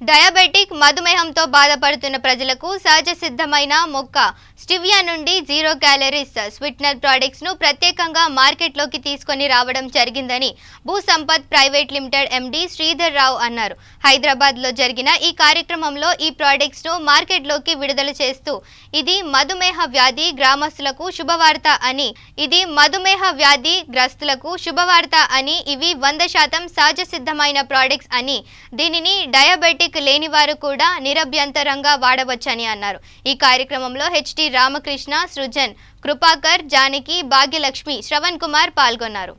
Diabetic మధుమేహంతో బాధపడుతున్న ప్రజలకు సహజ సిద్ధమైన మొక్క స్టివియా నుండి 0 క్యాలరీస్ స్వీట్నర్ ప్రొడక్ట్స్ ను ప్రత్యేకంగా మార్కెట్లోకి తీసుకొని రావడం జరిగిందని భూసంపత్ ప్రైవేట్ లిమిటెడ్ ఎండి శ్రీధర్ రావు అన్నారు. హైదరాబాద్ లో జరిగిన ఈ కార్యక్రమంలో ఈ ప్రొడక్ట్స్ ను మార్కెట్లోకి విడుదల చేస్తూ ఇది మధుమేహ వ్యాధి గ్రస్తులకు శుభవార్త అని ఇవి 100% సహజ సిద్ధమైన ప్రొడక్ట్స్ అని దీనిని డయాబెటిక్ లేని వారు కూడా నిరభ్యంతరంగా వాడవచ్చని అన్నారు. ఈ కార్యక్రమంలో హెచ్టి రామకృష్ణ, సృజన్, కృపాకర్, జానకి, భాగ్యలక్ష్మి, శ్రవణ్ కుమార్ పాల్గొన్నారు.